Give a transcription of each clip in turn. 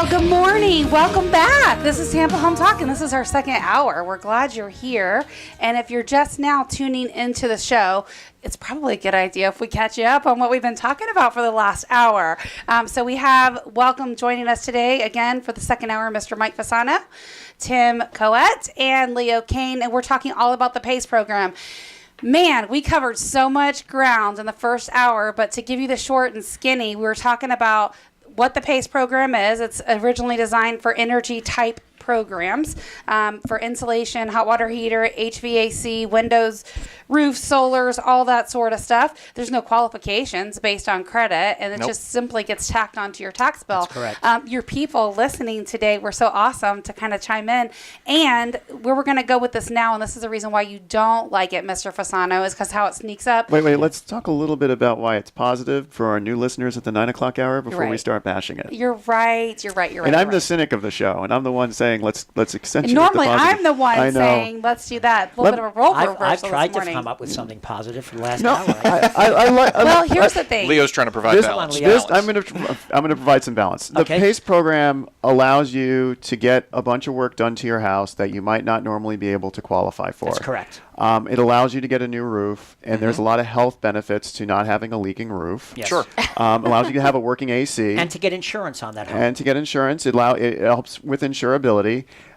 Well, good morning. Welcome back. This is Tampa Home Talk, and this is our second hour. We're glad you're here. And if you're just now tuning into the show, it's probably a good idea if we catch you up on what we've been talking about for the last hour. So we have joining us today again for the second hour, Mr. Mike Fasano, Tim Coette, and Leo Cannyn, and we're talking all about the PACE program. Man, we covered so much ground in the first hour, but to give you the short and skinny, we were talking about what the PACE program is. It's originally designed for energy type programs for insulation, hot water heater, HVAC, windows, roofs, solars, all that sort of stuff. There's no qualifications based on credit, and it just simply gets tacked onto your tax bill. That's correct. Your people listening today were so awesome to kind of chime in. And where we're going to go with this now, and this is the reason why you don't like it, Mr. Fasano, is because how it sneaks up. Wait. Let's talk a little bit about why it's positive for our new listeners at the 9 o'clock hour before we start bashing it. You're right. And I'm the cynic of the show, and I'm the one saying let's accentuate normally the positive. I'm the one saying let's do that. A little bit of a role reversal I've tried this morning. to come up with something positive for the last hour. Well, here's the thing. Leo's trying to provide balance. I'm going to provide some balance. The PACE program allows you to get a bunch of work done to your house that you might not normally be able to qualify for. That's correct. It allows you to get a new roof, and there's a lot of health benefits to not having a leaking roof. Yes. Sure. Allows you to have a working AC. And to get insurance on that home. And to get insurance, it helps with insurability.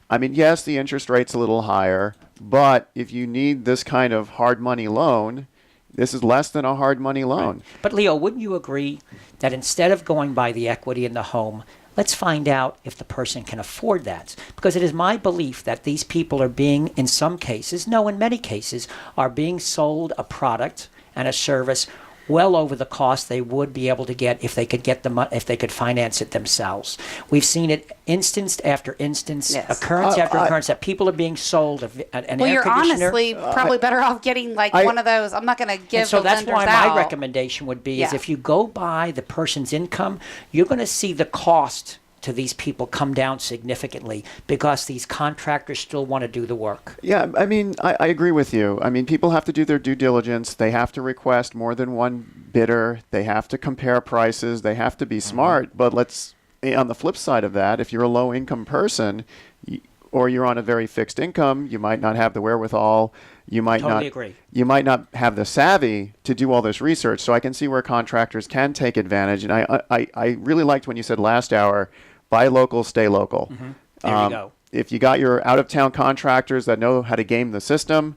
I mean, yes, the interest rate's a little higher, but if you need this kind of hard money loan, this is less than a hard money loan. Right. But Leo, wouldn't you agree that instead of going by the equity in the home, let's find out if the person can afford that? Because it is my belief that these people are being, in some cases, no, in many cases, are being sold a product and a service well over the cost they would be able to get if they could get the money, if they could finance it themselves. We've seen it instance after instance, occurrence after occurrence, that people are being sold an air conditioner. Well, you're honestly probably better off getting one of those. I'm not going to give so the that's lenders why out. my recommendation would be is if you go by the person's income, you're going to see the cost to these people come down significantly because these contractors still want to do the work. Yeah, I mean, I agree with you. I mean, people have to do their due diligence. They have to request more than one bidder. They have to compare prices. They have to be smart. But on the flip side of that, if you're a low-income person or you're on a very fixed income, you might not have the wherewithal. You might agree. You might not have the savvy to do all this research. So I can see where contractors can take advantage. And I really liked when you said last hour, buy local, stay local. Mm-hmm. There you go. If you got your out-of-town contractors that know how to game the system,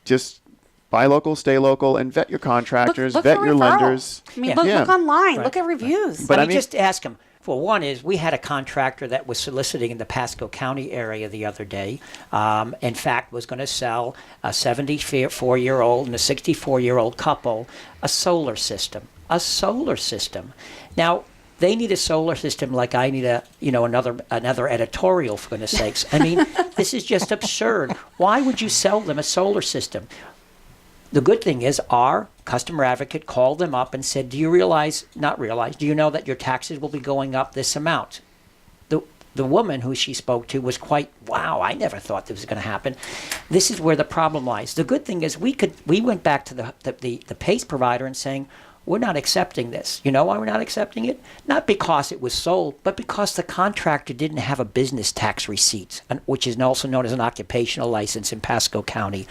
just buy local, stay local, and vet your contractors, look vet for your referrals. lenders. I mean, look online. Right. Look at reviews. But I mean, just ask them. Well, one is we had a contractor that was soliciting in the Pasco County area the other day. In fact, was going to sell a 74-year-old and a 64-year-old couple a solar system. Now, they need a solar system like I need another editorial, for goodness sakes. I mean, this is just absurd. Why would you sell them a solar system? The good thing is our customer advocate called them up and said, do you know that your taxes will be going up this amount? The woman who she spoke to was quite, wow, I never thought this was going to happen. This is where the problem lies. The good thing is we went back to the PACE provider and saying, we're not accepting this. You know why we're not accepting it? Not because it was sold, but because the contractor didn't have a business tax receipt, which is also known as an occupational license in Pasco County.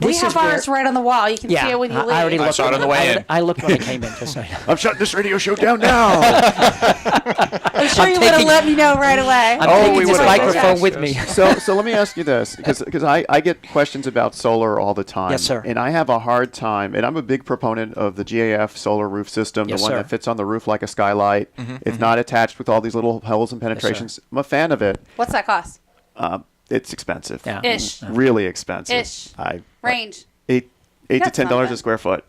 We have ours right on the wall. You can see it when you leave. I saw it on the way in. I looked when I came in. Just so you know. I'm shutting this radio show down now. I'm sure you would have let me know right away. I'm taking this microphone with me. So let me ask you this, because I get questions about solar all the time. Yes, sir. And I have a hard time, and I'm a big proponent of the GAF solar roof system, Yes, the one sir. that fits on the roof like a skylight. It's not attached with all these little holes and penetrations. I'm a fan of it. What's that cost? It's expensive. Yeah. Ish. Really expensive. Ish. Range. $8 to That's not $10 bad. a square foot.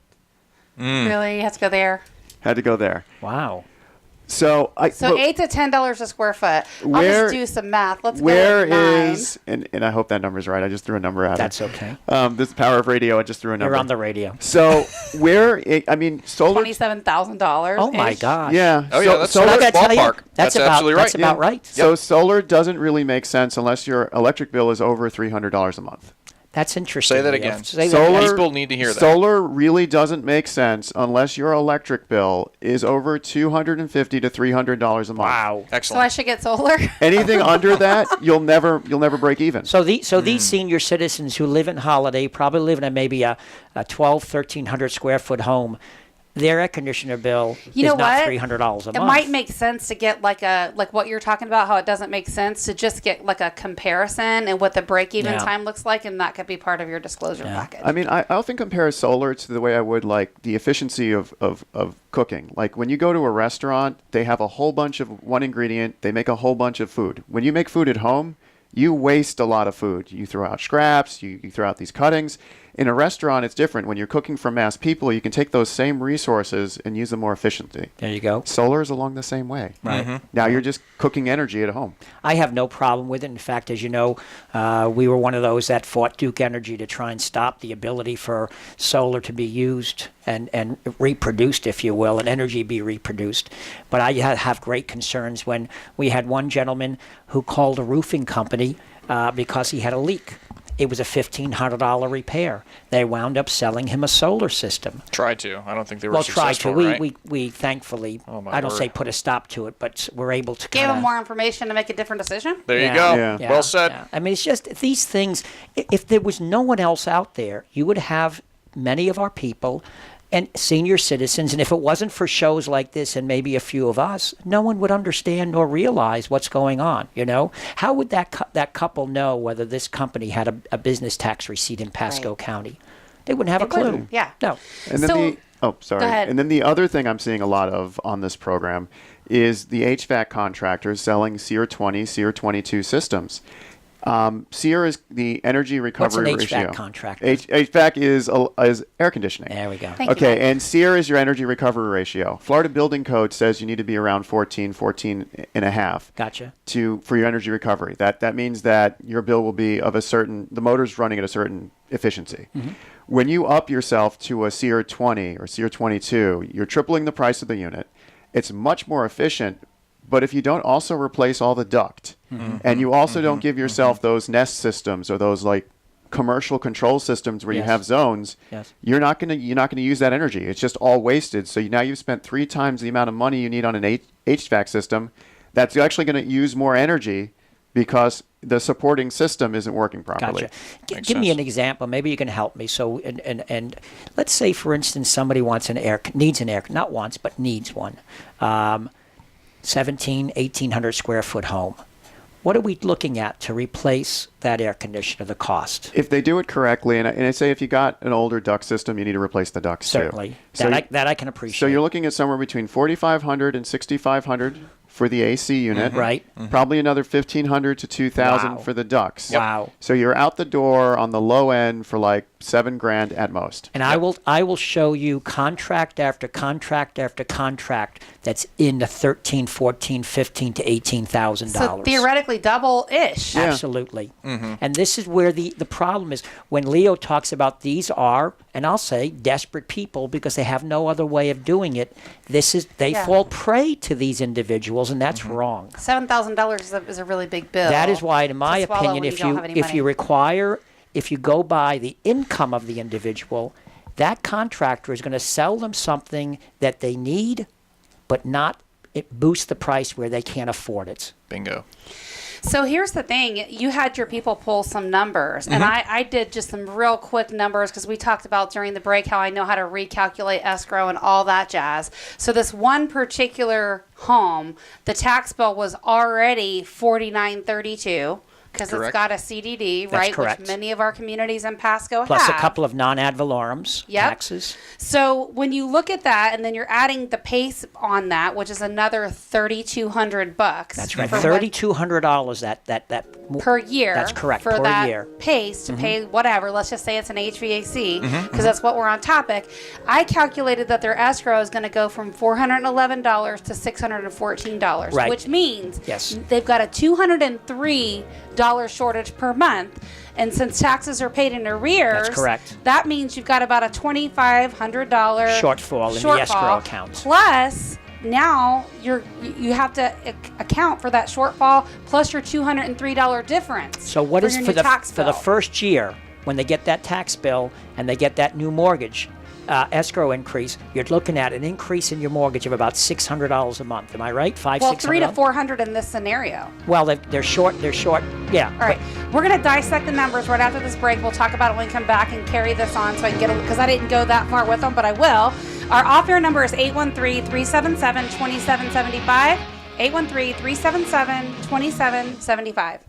Really? You have to go there. Had to go there. Wow. So $8 to $10 a square foot. I'll just do some math. Let's go with 9. And I hope that number's right. I just threw a number out. That's okay. This is the power of radio. I just threw a number. You're on the radio. So solar. $27,000. Oh my gosh. Yeah. Oh, yeah, that's solar, ballpark. That's absolutely right. That's about right. So solar doesn't really make sense unless your electric bill is over $300 a month. That's interesting. Say that Leo. again. Say that Solar- again. People need to hear that. Solar really doesn't make sense unless your electric bill is over $250 to $300 a month. Wow. So I Excellent. should get solar. Anything under that, you'll never break even. So these senior citizens who live in Holiday, probably living in maybe a 1,300 square foot home, their air conditioner bill You know is not what? $300 a month. It might make sense to get like what you're talking about, how it doesn't make sense to just get like a comparison and what the break-even Yeah. time looks like, and that could be part of your disclosure package. I mean, I often compare solar to the way I would like the efficiency of cooking. Like when you go to a restaurant, they have a whole bunch of one ingredient, they make a whole bunch of food. When you make food at home, you waste a lot of food. You throw out scraps, you throw out these cuttings. In a restaurant, it's different. When you're cooking for mass people, you can take those same resources and use them more efficiently. There you go. Solar is along the same way. Right. Now you're just cooking energy at home. I have no problem with it. In fact, as you know, we were one of those that fought Duke Energy to try and stop the ability for solar to be used and reproduced, if you will, and energy be reproduced. But I have great concerns when we had one gentleman who called a roofing company because he had a leak. It was a $1,500 repair. They wound up selling him a solar system. Tried to. I don't think they were Well, tried successful, to. right? We thankfully, Oh, my I don't word. say put a stop to it, but we're able to Gave kinda- them more information to make a different decision. There Yeah. you go. Yeah. Well said. Yeah. I mean, it's just these things. If there was no one else out there, you would have many of our people and senior citizens, and if it wasn't for shows like this and maybe a few of us, no one would understand nor realize what's going on. You know, how would that couple know whether this company had a business tax receipt in Pasco Right. County? They wouldn't have a They clue. wouldn't, yeah. No. And then So- sorry. Go ahead. And then the other thing I'm seeing a lot of on this program is the HVAC contractors selling SEER 20, SEER 22 systems. SEER is the energy recovery What's an HVAC ratio. contractor? HVAC is air conditioning. There we go. Thank you, Okay, Mike. and SEER is your energy recovery ratio. Florida Building Code says you need to be around 14 and a half. Gotcha. For your energy recovery. That means that your bill will be of the motor's running at a certain efficiency. Mm-hmm. When you up yourself to a SEER 20 or SEER 22, you're tripling the price of the unit. It's much more efficient, but if you don't also replace all the duct, and you also don't give yourself those Nest systems or those like commercial control systems where you Yes. have zones, Yes. you're not gonna use that energy. It's just all wasted. So now you've spent 3 times the amount of money you need on an HVAC system. That's actually going to use more energy because the supporting system isn't working properly. Gotcha. Makes Give me an sense. example. Maybe you can help me. So, and let's say, for instance, somebody needs an air, not wants, but needs one. 1,800 square foot home. What are we looking at to replace that air conditioner, the cost? If they do it correctly, and I say if you got an older duct system, you need to replace the ducts Certainly. too. So, That I can appreciate. so you're looking at somewhere between 4,500 and 6,500 for the AC unit. Right. Probably another 1,500 to 2,000 Wow. for the ducts. Wow. So you're out the door on the low end for like $7,000 at most. And I will show you contract after contract after contract that's in the $13,000, $14,000, $15,000 to $18,000. So theoretically double-ish. Yeah. Absolutely. And this is where the problem is. When Leo talks about these are, and I'll say, desperate people because they have no other way of doing it, they Yeah. fall prey to these individuals, and that's wrong. $7,000 is a really big bill. That is why, in my to swallow opinion, when if don't have any if you money. if you go by the income of the individual, that contractor is going to sell them something that they need, but not boost the price where they can't afford it. Bingo. So here's the thing. You had your people pull some numbers, and I did just some real quick numbers because we talked about during the break how I know how to recalculate escrow and all that jazz. So this one particular home, the tax bill was already $49.32 because it's Correct. got a CDD, That's right? correct. Which many of our communities in Pasco Plus have. a couple of non-ad valorums Yep. taxes. So when you look at that, and then you're adding the PACE on that, which is another $3,200. That's right. for what- $3,200. That per year. That's correct, For per that year. PACE to pay whatever. Let's just say it's an HVAC because that's what we're on topic. I calculated that their escrow is going to go from $411 to $614, Right. which means Yes. they've got a $203 shortage per month. And since taxes are paid in arrears, That's correct. that means you've got about a $2,500 Shortfall in the escrow account. Plus, now you have to account for that shortfall plus your $203 difference. So what for is your for new the tax for the bill. first year? when they get that tax bill and they get that new mortgage escrow increase, you're looking at an increase in your mortgage of about $600 a month. Am I right? Well, $300 to $400 in this scenario. Well, they're short. Yeah. All right. We're going to dissect the numbers right after this break. We'll talk about it when we come back and carry this on so I can get it, because I didn't go that far with them, but I will. Our off-air number is 813-377-2775. 813-377-2775.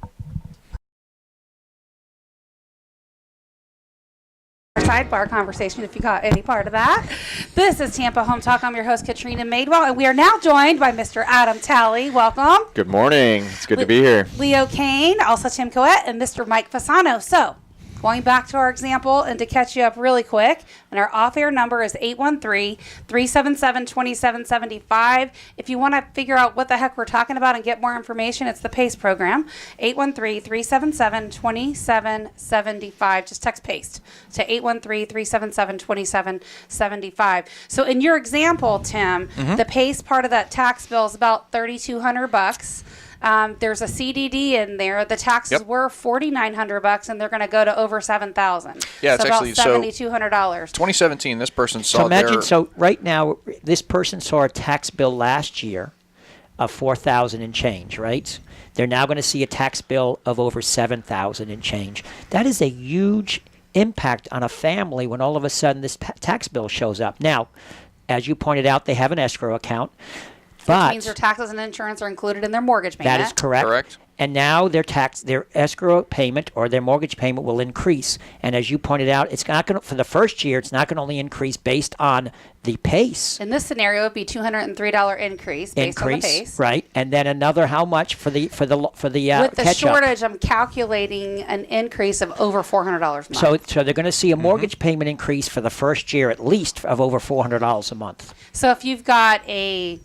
Sidebar conversation if you got any part of that. This is Tampa Home Talk. I'm your host, Katrina Madewell, and we are now joined by Mr. Adam Talley. Welcome. Good morning. It's good to be here. Leo Cannyn, also Tim Coette, and Mr. Mike Fasano. So, going back to our example and to catch you up really quick, and our off-air number is 813-377-2775. If you want to figure out what the heck we're talking about and get more information, it's the PACE program, 813-377-2775. Just text PACE to 813-377-2775. So in your example, Tim, the PACE part of that tax bill is about $3,200. There's a CDD in there. The taxes were $4,900, and they're going to go to over $7,000. Yeah, it's so actually about $7,200. 2017. This person saw So imagine. So right now, this person saw a tax bill last year of $4,000 and change. Right? They're now going to see a tax bill of over $7,000 and change. That is a huge impact on a family when all of a sudden this tax bill shows up. Now, as you pointed out, they have an escrow account. Which means their taxes and insurance are included in their mortgage payment. That is correct. Correct. And now their escrow payment or their mortgage payment will increase. And as you pointed out, it's not going to, for the first year, it's not going to only increase based on the PACE. In this scenario, it would be $203 increase based on the PACE. Right. And then another how much for the With the catch-up? shortage, I'm calculating an increase of over $400 a month. So they're going to see a mortgage payment increase for the first year at least of over $400 a month. So if you've got a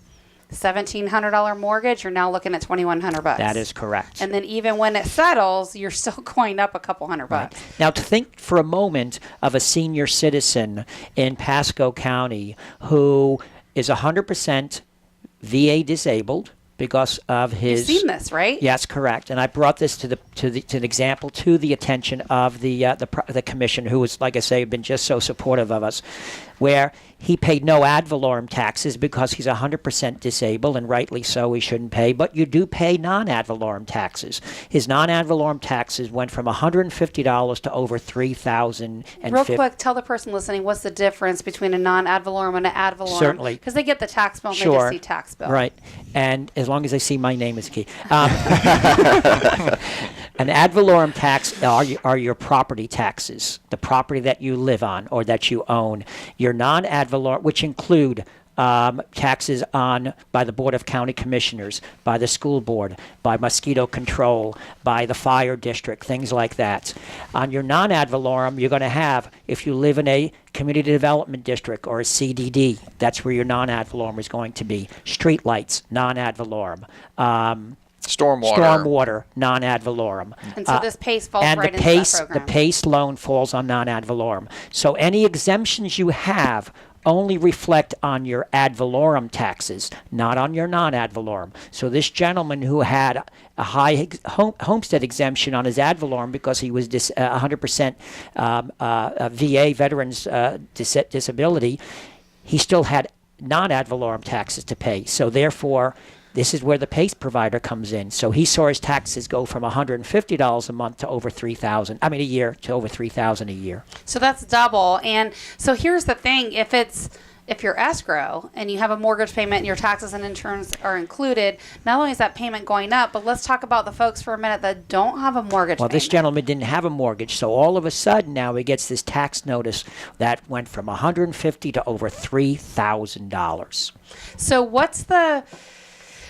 $1,700 mortgage, you're now looking at $2,100. That is correct. And then even when it settles, you're still going up a couple $100. Right. Now, to think for a moment of a senior citizen in Pasco County who is 100% VA disabled because of his. You've seen this, right? Yes, correct. And I brought this to an example to the attention of the commission, who was, like I say, been just so supportive of us, where he paid no ad valorem taxes because he's 100% disabled, and rightly so, he shouldn't pay. But you do pay non-ad valorem taxes. His non-ad valorem taxes went from $150 to over $3,050. Real quick, tell the person listening what's the difference between a non-ad valorem and an ad valorem. Certainly. Because they get the tax bill and they Sure. just see tax bill. Right. And as long as they see my name is key. An ad valorem tax are your property taxes, the property that you live on or that you own. Your non-ad valorem, which include taxes by the Board of County Commissioners, by the school board, by mosquito control, by the fire district, things like that. On your non-ad valorem, you're going to have, if you live in a community development district or a CDD, that's where your non-ad valorem is going to be. Street lights, non-ad valorem. Stormwater, non-ad valorem. And so this PACE falls and right the into PACE, that program. the PACE loan falls on non-ad valorem. So any exemptions you have only reflect on your ad valorem taxes, not on your non-ad valorem. So this gentleman who had a high homestead exemption on his ad valorem because he was 100% VA veterans disability, he still had non-ad valorem taxes to pay. So therefore, this is where the PACE provider comes in. So he saw his taxes go from $150 a month to over $3,000. I mean, a year to over $3,000 a year. So that's double. And so here's the thing: if you're escrow and you have a mortgage payment and your taxes and insurance are included, not only is that payment going up, but let's talk about the folks for a minute that don't have a mortgage Well, payment. this gentleman didn't have a mortgage, so all of a sudden now he gets this tax notice that went from $150 to over $3,000. So what's the...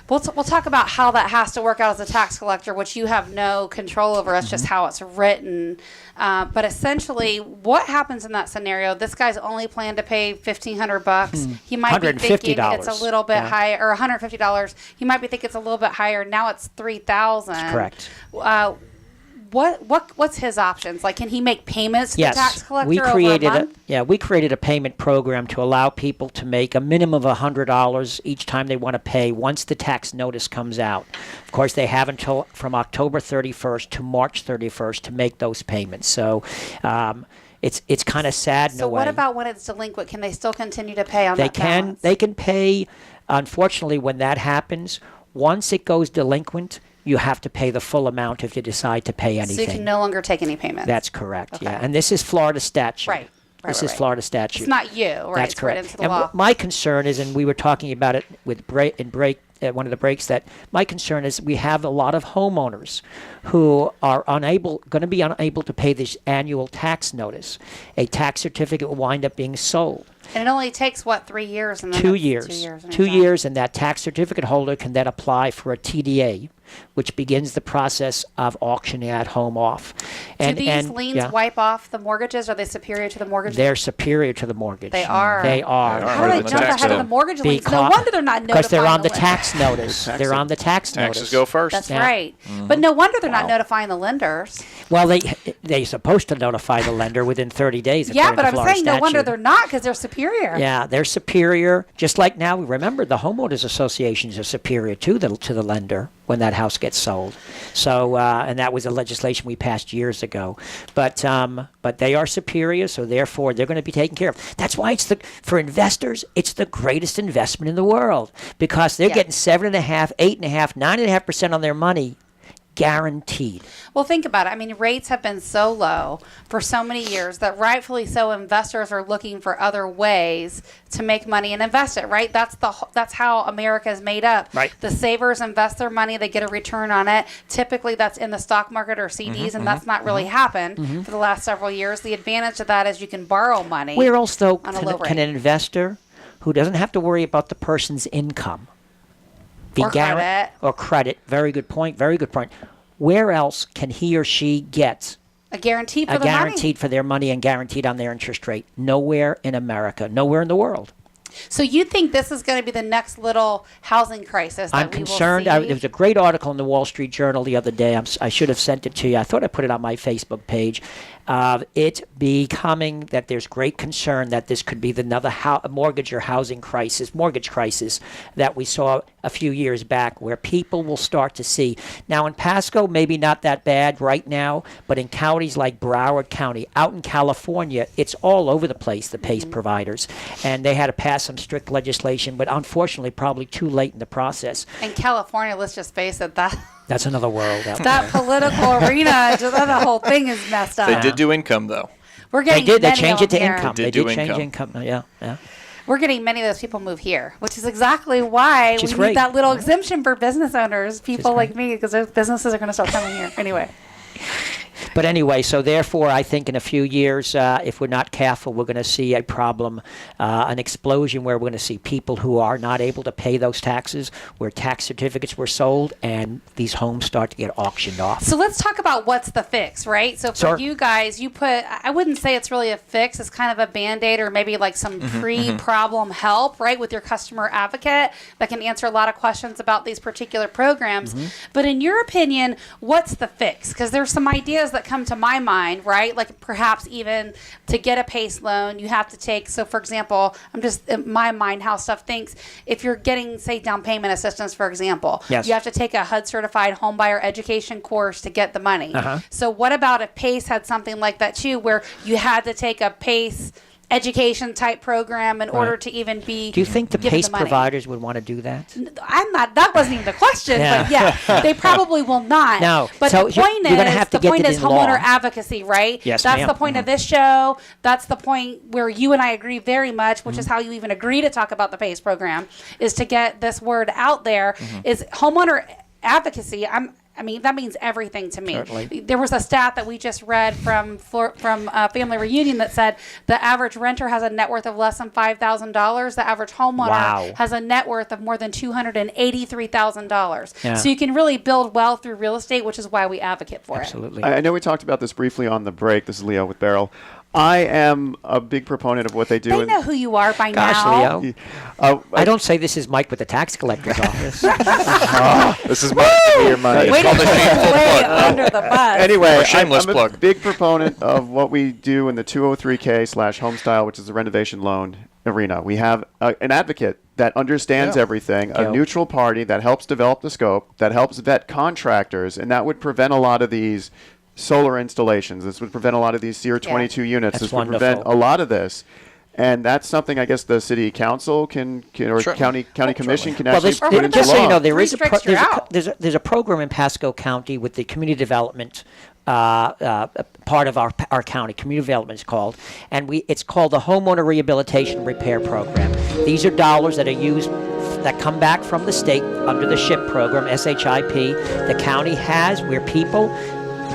We'll talk about how that has to work out as a tax collector, which you have no control over. That's just how it's written. But essentially, what happens in that scenario? This guy's only planned to pay $1,500. He might be thinking it's a little bit higher, or $150. He might be thinking it's a little bit higher. Now it's $3,000. Correct. what's his options? Like, can he make payments to the tax collector we created over a month? we created a payment program to allow people to make a minimum of $100 each time they want to pay once the tax notice comes out. Of course, they have until from October 31st to March 31st to make those payments. So it's kind of sad in a So way. what about when it's delinquent? Can they still continue to pay on They that can balance? they can pay. Unfortunately, when that happens, once it goes delinquent, you have to pay the full amount if you decide to pay anything. So you can no longer take any payments. That's correct. Okay. Yeah, and this is Florida statute. Right. This is Florida statute. It's not you, right? That's It's right correct. into the And law. my concern is, and we were talking about it with one of the breaks, that my concern is we have a lot of homeowners who are going to be unable to pay this annual tax notice. A tax certificate will wind up being sold. And it only takes, 3 years? And then 2 it's years. 2 years. and 2 you're done. years, and that tax certificate holder can then apply for a TDA, which begins the process of auctioning that home off. Do these liens wipe off the mortgages? Are they superior to the mortgage? They're superior to the mortgage. They are. They are. They are. How do More they than the jump tax ahead of bill. the mortgage liens? No Because- wonder they're not notifying Because they're on the lender. tax notice. Tax- They're on the tax Taxes notice. go first. That's Yeah. right. But no wonder they're not notifying the lenders. Well, they're supposed to notify the lender within 30 days. Yeah, according but to I'm Florida saying no wonder statute. they're not, because they're superior. Yeah, they're superior. Just like now, remember the homeowners associations are superior to the lender when that house gets sold. So, and that was a legislation we passed years ago. But they are superior, so therefore they're going to be taken care of. That's why for investors, it's the greatest investment in the world, because they're getting 7.5%, 8.5%, 9.5% on their money. Guaranteed. Well, think about it. I mean, rates have been so low for so many years that rightfully so investors are looking for other ways to make money and invest it, right? That's how America is made up. Right. The savers invest their money, they get a return on it. Typically that's in the stock market or CDs, and that's not really happened for the last several years. The advantage of that is you can borrow money. Where else, though, on a low can rate. an investor who doesn't have to worry about the person's income Or credit. Or credit. Very good point. Very good point. Where else can he or she get a guarantee for a the guaranteed money. for their money and guaranteed on their interest rate? Nowhere in America. Nowhere in the world. So you think this is going to be the next little housing crisis that I'm we concerned. will see? There was a great article in the Wall Street Journal the other day. I should have sent it to you. I thought I put it on my Facebook page. It becoming that there's great concern that this could be another mortgage crisis that we saw a few years back, where people will start to see. Now in Pasco, maybe not that bad right now, but in counties like Broward County, out in California, it's all over the place, the PACE providers. And they had to pass some strict legislation, but unfortunately probably too late in the process. In California, let's just face it, That's another world out that political arena, the whole thing is messed up. They did do income, though. We're They getting did. They many changed of it to them here. income. They They did did do change income. income. Yeah. We're getting many of those people move here, which is exactly why Which we is need great. that little exemption for business owners, people great. like me, because those businesses are going to start coming here anyway. But anyway, so therefore, I think in a few years, if we're not careful, we're going to see a problem, an explosion where we're going to see people who are not able to pay those taxes, where tax certificates were sold, and these homes start to get auctioned off. So let's talk about what's the fix, right? So for Sure. you guys, I wouldn't say it's really a fix. It's kind of a Band-Aid or maybe like some pre-problem help, right, with your customer advocate that can answer a lot of questions about these particular programs. But in your opinion, what's the fix? Because there's some ideas that come to my mind, right? Like perhaps even to get a PACE loan, you have to take, so for example, I'm just in my mind how stuff thinks. If you're getting, say, down payment assistance, for example, Yes. you have to take a HUD certified home buyer education course to get the money. So what about if PACE had something like that too, where you had to take a PACE education type program in order to even be Do you think the given PACE money? providers would want to do that? That wasn't even the question, but yeah, they probably will not. No. But So the point you're gonna have to the get point it is in law. homeowner advocacy, right? Yes, That's ma'am. the point of this show. That's the point where you and I agree very much, which is how you even agree to talk about the PACE program, is to get this word out there, is homeowner advocacy. I mean, that means everything to me. Certainly. There was a stat that we just read from Family Reunion that said the average renter has a net worth of less than $5,000. The average homeowner Wow. has a net worth of more than $283,000. Yeah. So you can really build wealth through real estate, which is why we advocate for it. Absolutely. I know we talked about this briefly on the break. This is Leo with Beryl. I am a big proponent of what they do. They know who you are by Gosh, now. Leo. I I don't say this is Mike with the tax collector's office. This is my your money. Way to Called put the shameless way plug. under the bus. Anyway, Or shameless I'm a plug. big proponent of what we do in the 203K/Homestyle, which is the renovation loan arena. We have an advocate that understands everything, a neutral party that helps develop the scope, that helps vet contractors, and that would prevent a lot of these solar installations. This would prevent a lot of these CR22 units. That's This would prevent wonderful. a lot of this. And that's something I guess the city council can or Certainly. county commission can Well, actually this, put what into just so you law. know, there is Restricts you out. there's a program in Pasco County with the community development part of our county. Community development is called, and it's called the Homeowner Rehabilitation Repair Program. These are dollars that are used that come back from the state under the SHIP program, SHIP. The county has where people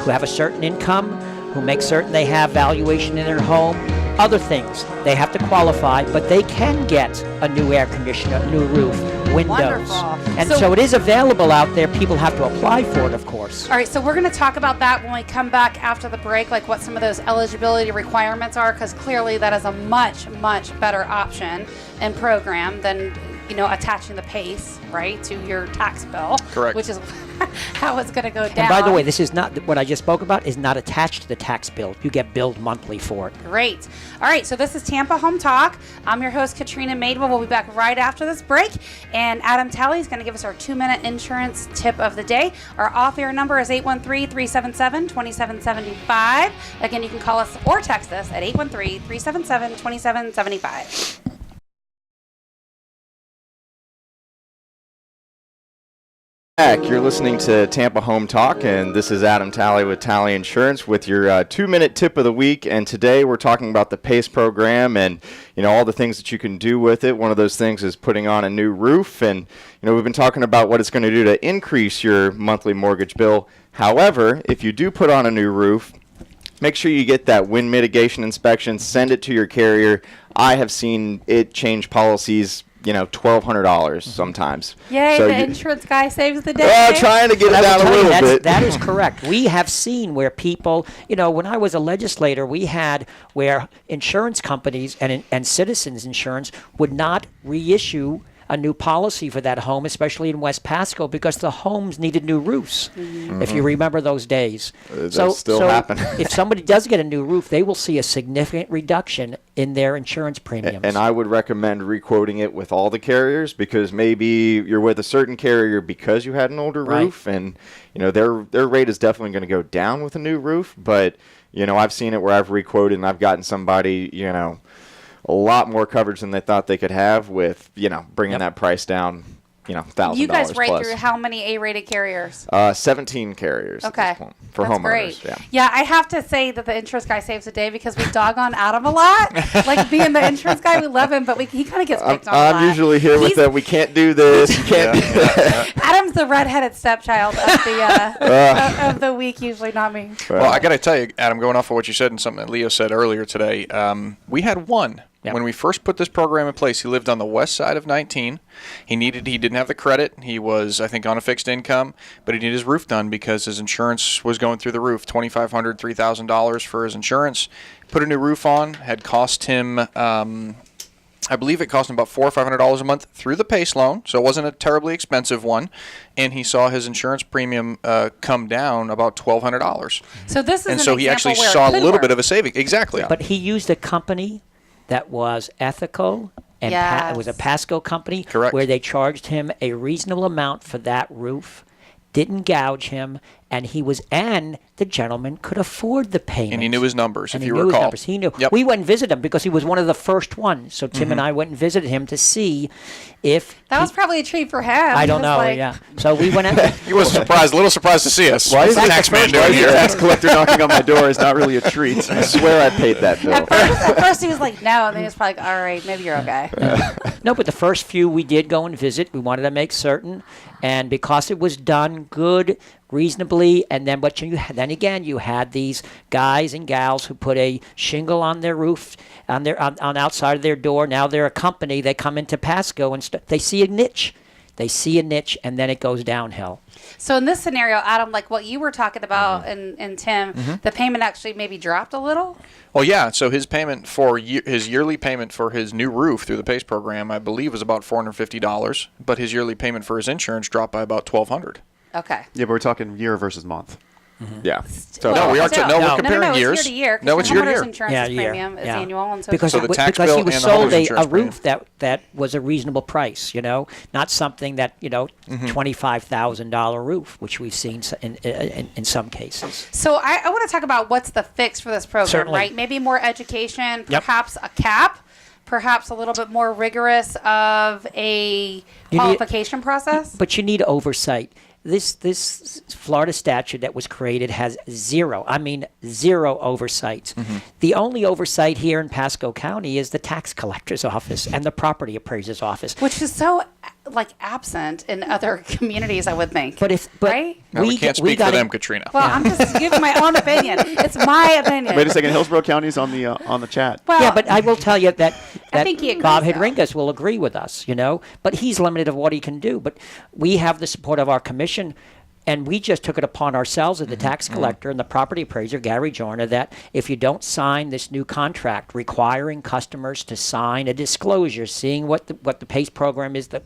who have a certain income, who make certain they have valuation in their home, other things. They have to qualify, but they can get a new air conditioner, a new roof, windows. Wonderful. And So- so it is available out there. People have to apply for it, of course. All right, so we're going to talk about that when we come back after the break, like what some of those eligibility requirements are, because clearly that is a much, much better option and program than, attaching the PACE, right, to your tax bill. Correct. Which is how it's going to go down. And by the way, this is not what I just spoke about is not attached to the tax bill. You get billed monthly for it. Great. All right, so this is Tampa Home Talk. I'm your host, Katrina Madewell. We'll be back right after this break. And Adam Talley is going to give us our 2-minute insurance tip of the day. Our off-air number is 813-377-2775. Again, you can call us or text us at 813-377-2775. You're listening to Tampa Home Talk, and this is Adam Talley with Talley Insurance with your 2-minute tip of the week. And today we're talking about the PACE program and all the things that you can do with it. One of those things is putting on a new roof, and we've been talking about what it's going to do to increase your monthly mortgage bill. However, if you do put on a new roof, make sure you get that wind mitigation inspection. Send it to your carrier. I have seen it change policies. $1,200 sometimes. Yay, So the you- insurance guy saves the day. Trying to get it I will down a tell you, little bit. that is correct. We have seen where people, when I was a legislator, we had where insurance companies and citizens insurance would not reissue a new policy for that home, especially in West Pasco, because the homes needed new roofs. If you remember those days. That still happen. If somebody does get a new roof, they will see a significant reduction in their insurance premiums. And I would recommend requoting it with all the carriers, because maybe you're with a certain carrier because you had an older Right. roof, and their rate is definitely going to go down with a new roof. But I've seen it where I've requoted and I've gotten somebody a lot more coverage than they thought they could have with bringing that price down. $1,000 You guys rate plus. through how many A-rated carriers? 17 carriers. at Okay. this point for That's homeowners. great. Yeah. I have to say that the insurance guy saves the day because we dog on Adam a lot. Like being the insurance guy, we love him, but he kind of gets picked on a lot. I'm usually here with He's- the we can't do this, you can't do that. Adam's the redheaded stepchild of of the week, usually not me. Well, I got to tell you, Adam, going off of what you said and something that Leo said earlier today, we had one. Yep. When we first put this program in place, he lived on the west side of 19. He didn't have the credit. He was, I think, on a fixed income, but he needed his roof done because his insurance was going through the roof. $2,500, $3,000 for his insurance. Put a new roof on. Had cost him, I believe it cost him about $400 or $500 a month through the PACE loan, so it wasn't a terribly expensive one. And he saw his insurance premium come down about $1,200. So this is And an so he example actually where it saw a could little work. bit of a saving. Exactly. But he used a company that was ethical and it was a Yes. Pasco company Correct. where they charged him a reasonable amount for that roof, didn't gouge him, and the gentleman could afford the payment. And he knew his numbers, And if he you knew his recall. numbers. He knew. Yep. We went and visited him because he was one of the first ones. So Tim and I went and visited him to see if That was probably a treat for him. I don't He was know. like- Yeah. So we went. He was surprised, a little surprised to see us. Why is What's the that tax the man first- doing why is here? the tax collector knocking on my door is not really a treat. I swear I paid that bill. At first he was like, no, and then he was probably like, all right, maybe you're okay. No, but the first few we did go and visit. We wanted to make certain, and because it was done good, reasonably, and then then again you had these guys and gals who put a shingle on their roof, on outside of their door. Now they're a company. They come into Pasco and they see a niche. they see a niche, and then it goes downhill. So in this scenario, Adam, like what you were talking about, and Tim, the payment actually maybe dropped a little. Well, yeah. So his payment for his yearly payment for his new roof through the PACE program, I believe, was about $450. But his yearly payment for his insurance dropped by about $1,200. Okay. Yeah, but we're talking year versus month. Yeah. So No, we are Still. we're comparing it's years. year to year. No, it's year to year. Insurance premium is annual, and so because So the tax because bill he was and the sold homeowner's a insurance roof that was a reasonable price, not something that $25,000 roof, which we've seen in some cases. So I want to talk about what's the fix for this program, Certainly. right? Maybe more education, Yep. perhaps a cap, perhaps a little bit more rigorous of a qualification process. But you need oversight. This Florida statute that was created has zero oversight. The only oversight here in Pasco County is the tax collector's office and the property appraiser's office. Which is so absent in other communities, I would think. But right? No, we can't speak for them, Katrina. Well, I'm just giving my own opinion. It's my opinion. Wait a second, Hillsborough County's on the chat. Well, yeah, but I will tell you that I think he agrees, Bob though. Hedringas will agree with us, but he's limited of what he can do. But we have the support of our commission, and we just took it upon ourselves as the tax collector and the property appraiser, Gary Jorna, that if you don't sign this new contract requiring customers to sign a disclosure, seeing what the PACE program is, the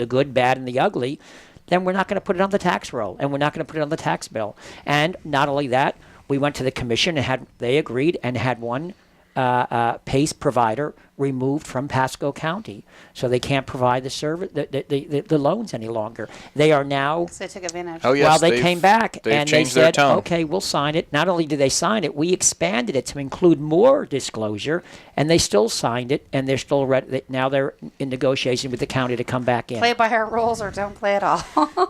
good, bad, and the ugly, then we're not going to put it on the tax roll, and we're not going to put it on the tax bill. And not only that, we went to the commission and they agreed and had one PACE provider removed from Pasco County, so they can't provide the service, the loans any longer. They are now. So they took advantage. Oh, yes, Well, they came back they've and they changed their said, tone. "Okay, we'll sign it." Not only did they sign it, we expanded it to include more disclosure, and they still signed it, and they're still now they're in negotiation with the county to come back in. Play by our rules or don't play at all.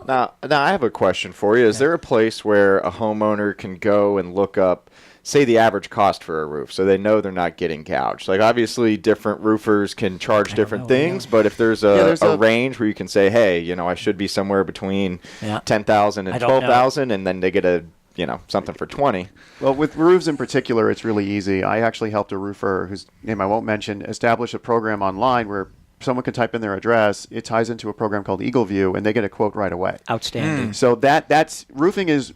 Now I have a question for you. Is there a place where a homeowner can go and look up, say, the average cost for a roof, so they know they're not getting gouged? Like, obviously, different roofers can charge different things, but if there's a range where you can say, hey, I should be somewhere between $10,000 and $12,000, and then they get something for $20,000. Well, with roofs in particular, it's really easy. I actually helped a roofer whose name I won't mention establish a program online where someone can type in their address. It ties into a program called Eagle View, and they get a quote right away. Outstanding. So that's roofing is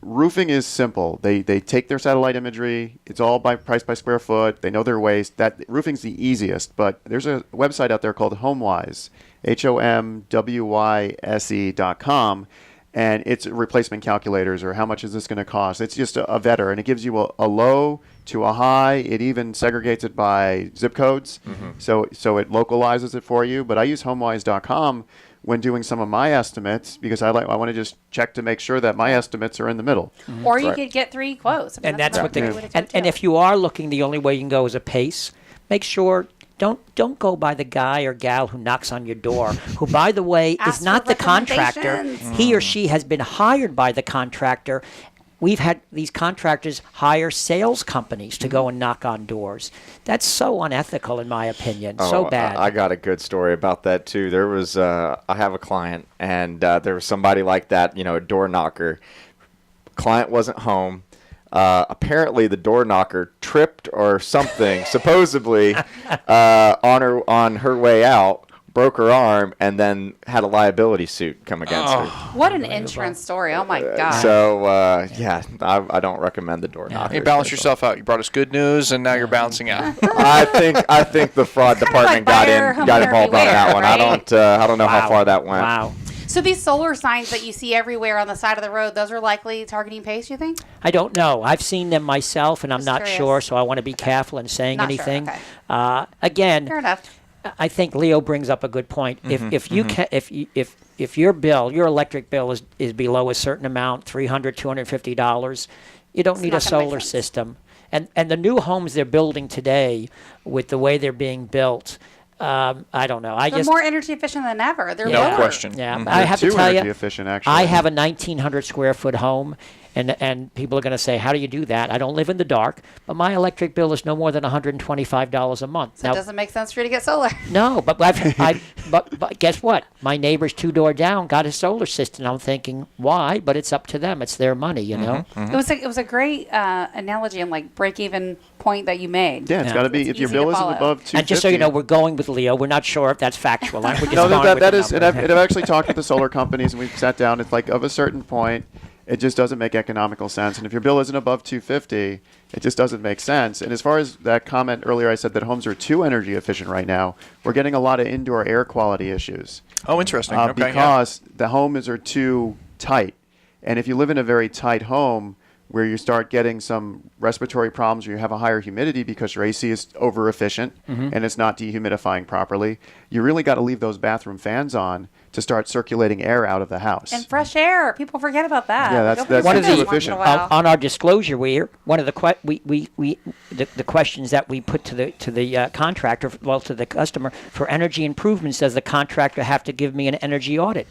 simple. They take their satellite imagery. It's all priced by square foot. They know their waste. That roofing's the easiest. But there's a website out there called HomeWise, HOMWYSE.com. And it's replacement calculators, or how much is this going to cost. It's just a vetter, and it gives you a low to a high. It even segregates it by zip codes, so it localizes it for you. But I use HomeWise.com when doing some of my estimates because I want to just check to make sure that my estimates are in the middle. Or you could get 3 quotes. I mean, And that's what another way to do it, and too. if you are looking, the only way you can go is a PACE. Make sure don't go by the guy or gal who knocks on your door, who, by the way, Ask is not for the contractor. recommendations. He or she has been hired by the contractor. We've had these contractors hire sales companies to go and knock on doors. That's so unethical, in my opinion. So bad. I got a good story about that too. There was I have a client, and there was somebody like that, a door knocker. Client wasn't home. Apparently the door knocker tripped or something, supposedly on her way out, broke her arm, and then had a liability suit come against her. What an insurance story. Oh, my God. So I don't recommend the door knocker. You balance yourself out. You brought us good news, and now you're balancing out. I think the fraud department got buyer, involved on homeowner that one. beware, I don't know how far that went. Wow. So these solar signs that you see everywhere on the side of the road, those are likely targeting PACE, you think? I don't know. I've seen them myself, and I'm Just not curious. sure, so I want to be careful in saying Not sure, anything. okay. Again, Fair enough. I think Leo brings up a good point. If your bill, your electric bill is below a certain amount, $300, $250, you don't need a not gonna make solar sense. system. And the new homes they're building today, with the way they're being built, I don't know. They're more energy efficient than ever. They're No lower. question. Yeah, Mhm. I have to Too tell energy you, efficient, actually. I have a 1,900 square foot home, And people are going to say, how do you do that? I don't live in the dark, but my electric bill is no more than $125 a month. So it doesn't make sense for you to get solar. No, but but guess what? My neighbor's 2 doors down got a solar system. I'm thinking, why? But it's up to them. It's their money, you know. It was a great analogy and like break even point that you made. Yeah, it's got to be, It's if your easy bill to isn't follow. above 250. And just so you know, we're going with Leo. We're not sure if that's factual. We're just No, going with that the is, and number. I've actually talked with the solar companies, and we've sat down. It's like, of a certain point, it just doesn't make economical sense. And if your bill isn't above 250, it just doesn't make sense. And as far as that comment earlier, I said that homes are too energy efficient right now. We're getting a lot of indoor air quality issues. Oh, interesting. Okay, because the homes are too tight. And if you live in a very tight home where you start getting some respiratory problems or you have a higher humidity because your AC is over efficient and it's not dehumidifying properly, you really got to leave those bathroom fans on to start circulating air out of the house. And fresh air. People forget about that. Yeah, that's Nobody One does of it the once in a efficient. while. on our disclosure, one of the questions that we put to the contractor, well, to the customer, for energy improvements, does the contractor have to give me an energy audit?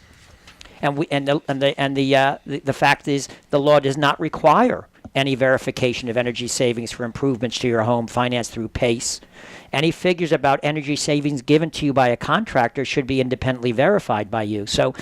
And the fact is, the law does not require any verification of energy savings for improvements to your home financed through PACE. Any figures about energy savings given to you by a contractor should be independently verified by you. So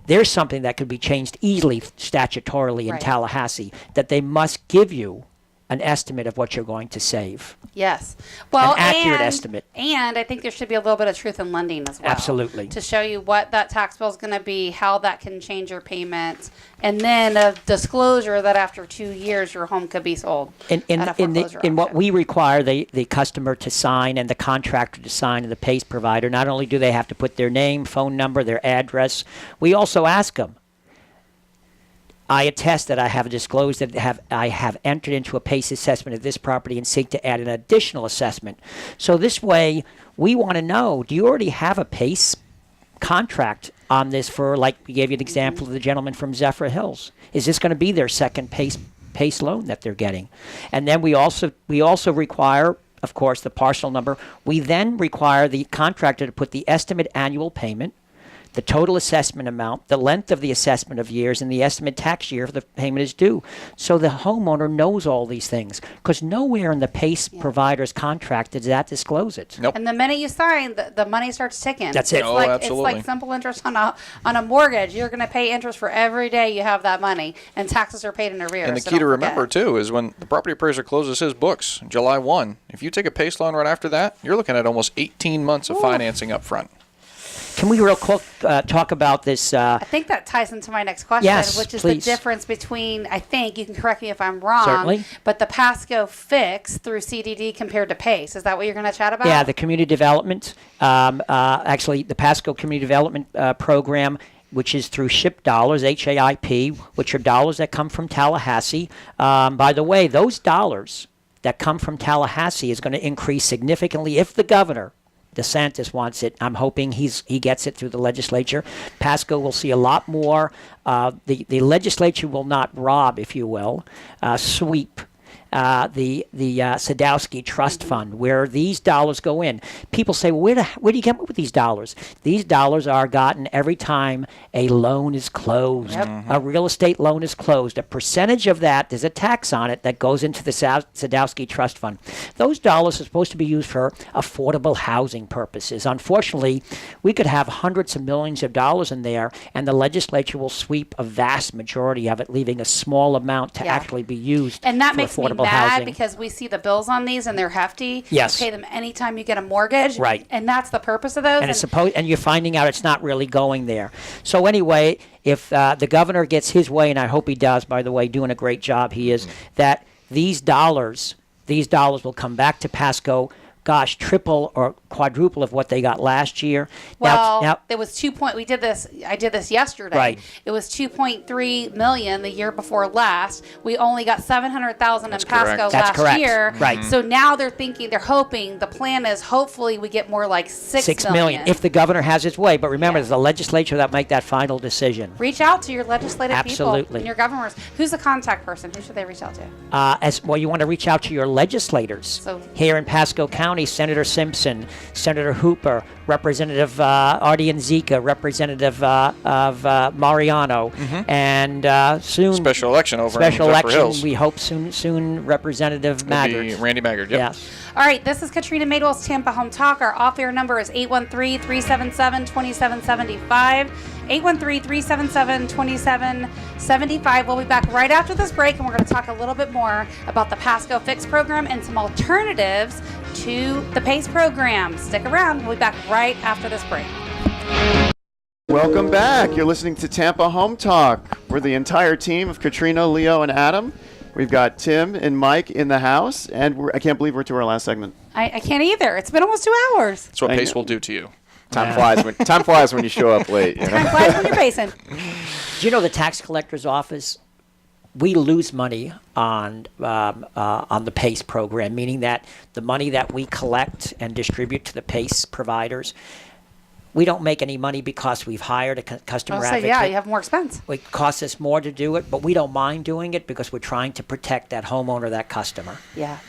there's something that could be changed easily statutorily in Right. Tallahassee, that they must give you an estimate of what you're going to save. Yes. Well, An accurate estimate. And I think there should be a little bit of truth in lending as well. Absolutely. To show you what that tax bill is going to be, how that can change your payments, and then a disclosure that after 2 years your home could be sold In at a foreclosure what auction. we require the customer to sign and the contractor to sign and the PACE provider, not only do they have to put their name, phone number, their address, we also ask them, I attest that I have disclosed that I have entered into a PACE assessment of this property and seek to add an additional assessment. So this way, we want to know, do you already have a PACE contract on this for, like we gave you an example of the gentleman from Zephyr Hills? Is this going to be their second PACE loan that they're getting? And then we also require, of course, the parcel number. We then require the contractor to put the estimate annual payment, the total assessment amount, the length of the assessment of years, and the estimate tax year if the payment is due. So the homeowner knows all these things, because nowhere in the PACE provider's contract does that disclose it. Nope. And the minute you sign, the money starts ticking. That's it. It's Oh, like, absolutely. It's like simple interest on a mortgage. You're going to pay interest for every day you have that money, and taxes are paid in arrears. And the so key to don't forget. remember, too, is when the property appraiser closes his books July 1, if you take a PACE loan right after that, you're looking at almost 18 months of financing up front. Can we real quick talk about this? I think that ties into my next question, Yes, which is please. the difference between, I think, you can correct me if I'm wrong, Certainly. but the Pasco fix through CDD compared to PACE. Is that what you're going to chat about? Yeah, the community development, actually the Pasco Community Development Program, which is through SHIP dollars, HAIP, which are dollars that come from Tallahassee. By the way, those dollars that come from Tallahassee is going to increase significantly if the governor, DeSantis, wants it. I'm hoping he gets it through the legislature. Pasco will see a lot more. The legislature will not rob, if you will, sweep the Sadowski Trust Fund, where these dollars go in. People say, well, where do you get with these dollars? These dollars are gotten every time a loan is closed. Yep. A real estate loan is closed. A percentage of that, there's a tax on it that goes into the Sadowski Trust Fund. Those dollars are supposed to be used for affordable housing purposes. Unfortunately, we could have hundreds of millions of dollars in there, and the legislature will sweep a vast majority of it, leaving a small amount to Yeah. actually be used And that for makes me affordable mad housing. because we see the bills on these and they're hefty. Yes. You pay them anytime you get a mortgage. Right. And that's the purpose of those. And it's and you're finding out it's not really going there. So anyway, if the governor gets his way, and I hope he does, by the way, doing a great job, he is, that these dollars will come back to Pasco, gosh, triple or quadruple of what they got last year. Well, now there was I did this yesterday. Right. It was 2.3 million the year before last. We only got 700,000 in That's Pasco correct. That's last correct. year. Right. So now they're hoping, the plan is hopefully we get more like 6 million, if the governor has his way. But remember, it's the legislature that make that final decision. Reach out to your legislative people Absolutely. and your governors. Who's the contact person? Who should they reach out to? As well, you want to reach out to your legislators So- here in Pasco County. Senator Simpson, Senator Hooper, Representative Artie and Zika, Representative of Mariano, and soon Special election over special in Zephyr election. Hills. We hope soon Representative It'll be Maggard. Randy Maggard. Yep. Yes. All right, this is Katrina Madewell's Tampa Home Talk. Our off-air number is 813-377-2775. 813-377-2775. We'll be back right after this break, and we're going to talk a little bit more about the Pasco Fix program and some alternatives to the PACE program. Stick around. We'll be back right after this break. Welcome back. You're listening to Tampa Home Talk. We're the entire team of Katrina, Leo, and Adam. We've got Tim and Mike in the house, and I can't believe we're to our last segment. I can't either. It's been almost 2 hours. That's what I PACE know. will do to you. Time flies when you show up late. You know? Time flies when you're pacing. Do you know the tax collector's office? We lose money on the PACE program, meaning that the money that we collect and distribute to the PACE providers, we don't make any money because we've hired a customer I'll say, advocate. yeah, you have more expense. It costs us more to do it, but we don't mind doing it because we're trying to protect that homeowner, that customer. Yeah.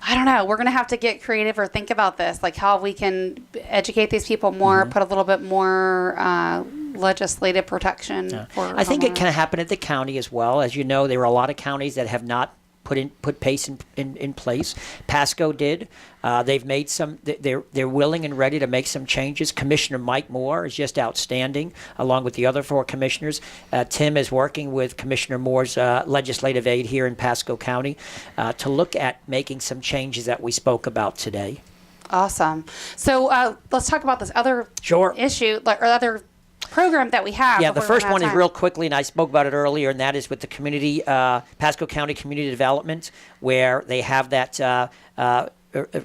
I don't know. We're going to have to get creative or think about this, like how we can educate these people more, put a little bit more legislative protection for I think it homeowners. can happen at the county as well. As you know, there are a lot of counties that have not put PACE in place. Pasco did. They've made some. They're willing and ready to make some changes. Commissioner Mike Moore is just outstanding, along with the other 4 commissioners. Tim is working with Commissioner Moore's legislative aide here in Pasco County to look at making some changes that we spoke about today. Awesome. So let's talk about this other Sure. issue, or other program that we have. Yeah, the before we first run out one of is time. real quickly, and I spoke about it earlier, and that is with the community, Pasco County Community Development, where they have that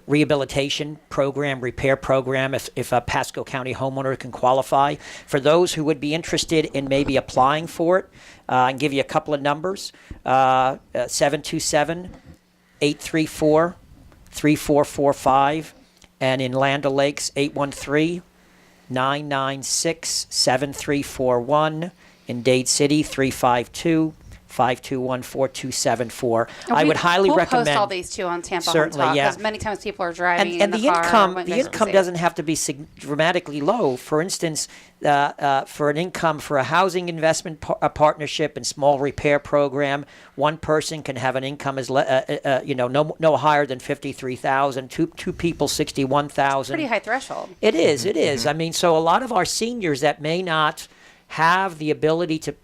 rehabilitation program, repair program, if a Pasco County homeowner can qualify. For those who would be interested in maybe applying for it, I can give you a couple of numbers, 727-834-3445, and in Land O'Lakes, 813-996-7341. In Dade City, 352-521-4274. I would highly recommend. We'll post all these too on Tampa Certainly, Home Talk, yeah. because many times people are driving And in the car. income, when the they income see it. doesn't have to be dramatically low. For instance, for an income for a housing investment partnership and small repair program, one person can have an income as no higher than $53,000. Two people, $61,000. Pretty high threshold. It is. It is. I mean, so a lot of our seniors that may not have the ability to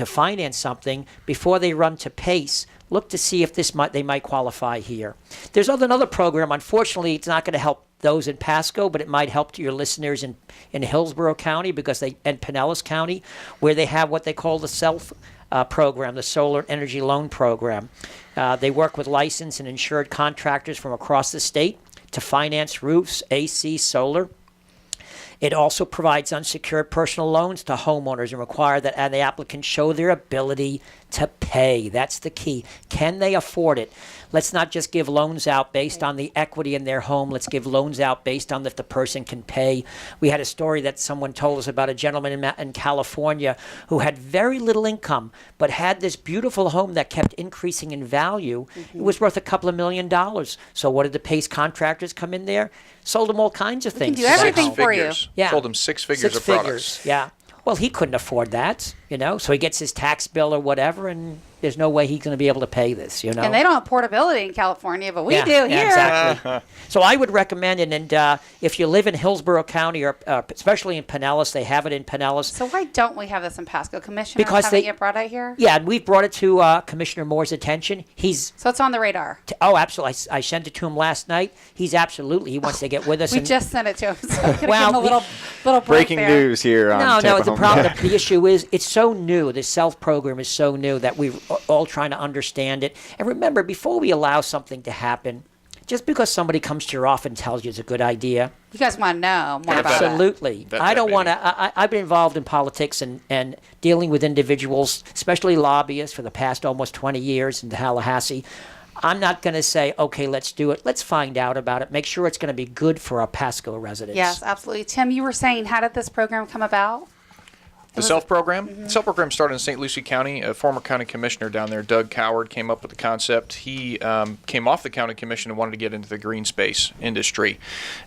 finance something before they run to PACE, look to see if they might qualify here. There's another program. Unfortunately, it's not going to help those in Pasco, but it might help to your listeners in Hillsborough County and Pinellas County, where they have what they call the SELF program, the Solar Energy Loan Program. They work with licensed and insured contractors from across the state to finance roofs, AC, solar. It also provides unsecured personal loans to homeowners and require that the applicants show their ability to pay. That's the key. Can they afford it? Let's not just give loans out based on the equity in their home. Let's give loans out based on if the person can pay. We had a story that someone told us about a gentleman in California who had very little income, but had this beautiful home that kept increasing in value. It was worth a couple of $1 million. So what did the PACE contractors come in there? Sold them all kinds of things. do everything Six for you. figures. Yeah. Sold him 6 figures of products. Yeah. Well, he couldn't afford that, so he gets his tax bill or whatever, and there's no way he's going to be able to pay this, And they don't have portability in California, but we do here. Exactly. So I would recommend it, and if you live in Hillsborough County, or especially in Pinellas, they have it in Pinellas. So why don't we have this in Pasco? Commissioner Because haven't they- yet brought it here? Yeah, and we've brought it to Commissioner Moore's attention. So it's on the radar. Oh, absolutely. I sent it to him last night. He wants to get with us. We and- just sent it to him, so I'm gonna Well, give him a little break Breaking there. news here on No, Tampa the Home problem. Talk. The issue is it's so new. This SELF program is so new that we're all trying to understand it. And remember, before we allow something to happen, just because somebody comes to your office and tells you it's a good idea, You guys want to know more about it. absolutely. Bet I that don't want baby. to. I've been involved in politics and dealing with individuals, especially lobbyists, for the past almost 20 years in Tallahassee. I'm not going to say, okay, let's do it. Let's find out about it. Make sure it's going to be good for our Pasco residents. Yes, absolutely. Tim, you were saying, how did this program come about? The SELF program? The SELF program started in St. Lucie County. A former county commissioner down there, Doug Coward, came up with the concept. He came off the county commission and wanted to get into the green space industry.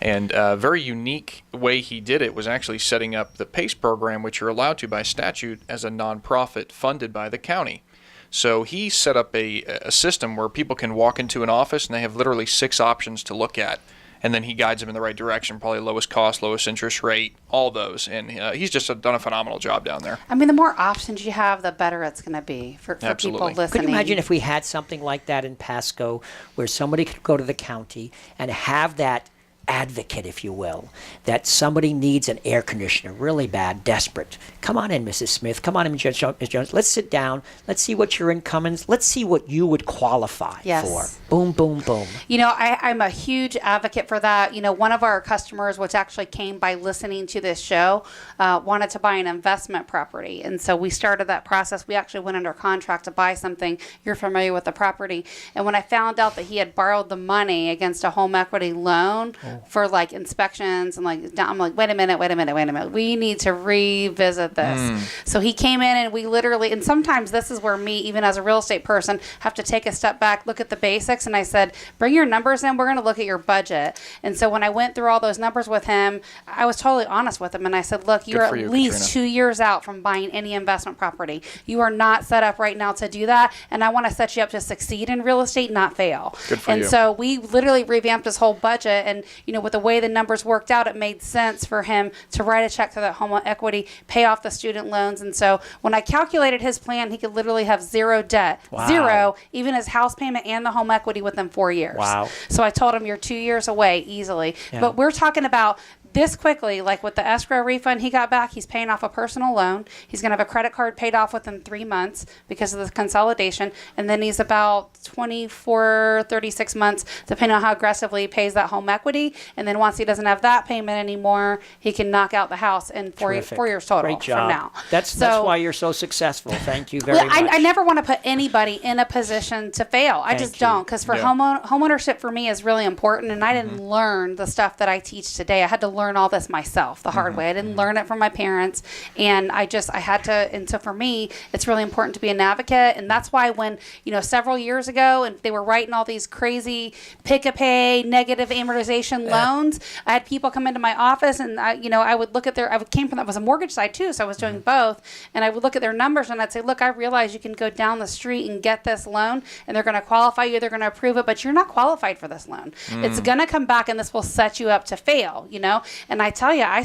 And a very unique way he did it was actually setting up the PACE program, which you're allowed to by statute as a nonprofit funded by the county. So he set up a system where people can walk into an office and they have literally 6 options to look at. And then he guides them in the right direction, probably lowest cost, lowest interest rate, all those. And he's just done a phenomenal job down there. I mean, the more options you have, the better it's going to be for people listening. Could you imagine if we had something like that in Pasco where somebody could go to the county and have that advocate, if you will, that somebody needs an air conditioner really bad, desperate. Come on in, Mrs. Smith. Come on in, Ms. Jones. Let's sit down. Let's see what your income is. Let's see what you would qualify for. Boom, boom, boom. You know, I'm a huge advocate for that. You know, one of our customers, which actually came by listening to this show, wanted to buy an investment property. And so we started that process. We actually went under contract to buy something. You're familiar with the property. And when I found out that he had borrowed the money against a home equity loan for like inspections and I'm like, wait a minute. We need to revisit this. So he came in and we literally, and sometimes this is where me, even as a real estate person, have to take a step back, look at the basics. And I said, bring your numbers in. We're going to look at your budget. And so when I went through all those numbers with him, I was totally honest with him. And I said, look, you're at least 2 years out from buying any investment property. You are not set up right now to do that. And I want to set you up to succeed in real estate, not fail. Good for you. And so we literally revamped his whole budget. And, you know, with the way the numbers worked out, it made sense for him to write a check to that home equity, pay off the student loans. And so when I calculated his plan, he could literally have 0 debt, 0, even his house payment and the home equity within 4 years. Wow. So I told him you're 2 years away easily. Yeah. But we're talking about this quickly, like with the escrow refund he got back, he's paying off a personal loan. He's going to have a credit card paid off within 3 months because of the consolidation. And then he's about 24, 36 months, depending on how aggressively he pays that home equity. And then once he doesn't have that payment anymore, he can knock out the house in 4 years total. Great job. From now. That's why you're so successful. Thank you very much. I never want to put anybody in a position to fail. I just don't, because for homeownership for me is really important. And I didn't learn the stuff that I teach today. I had to learn all this myself the hard way. I didn't learn it from my parents, and I had to. And so for me, it's really important to be an advocate, and that's why when several years ago, and they were writing all these crazy pick-a-pay negative amortization loans, I had people come into my office, and I would look at I came from that was a mortgage side too, so I was doing both, and I would look at their numbers and I'd say, look, I realize you can go down the street and get this loan, and they're going to qualify you, they're going to approve it, but you're not qualified for this loan. It's going to come back, and this will set you up to fail. And I tell you, I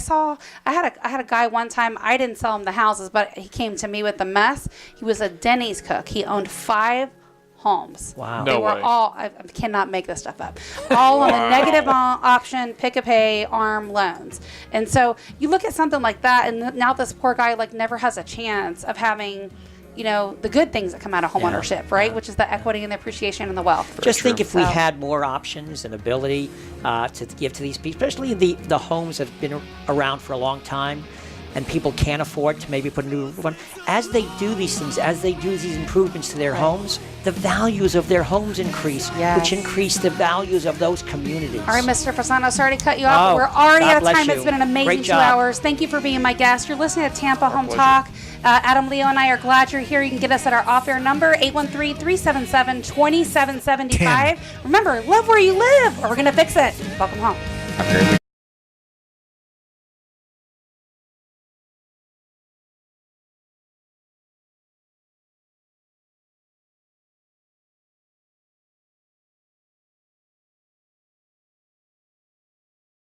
had a guy one time, I didn't sell him the houses, but he came to me with the mess. He was a Denny's cook. He owned 5 homes. Wow. They were all, I cannot make this stuff up, all on the negative option, pick-a-pay, ARM loans. And so you look at something like that, and now this poor guy never has a chance of having the good things that come out of homeownership, right? Which is the equity and the appreciation and the wealth. Just think if we had more options and ability to give to these people, especially the homes that have been around for a long time and people can't afford to maybe put a new roof on. As they do these things, as they do these improvements to their homes, the values of their homes increase, which increase the values of those communities. All right, Mr. Fasano, sorry to cut you off, but we're already out of time. It's been an amazing 2 hours. Thank you for being my guest. You're listening to Tampa Home Talk. Adam, Leo, and I are glad you're here. You can get us at our off-air number, 813-377-2775. Remember, love where you live, or we're going to fix it. Welcome home.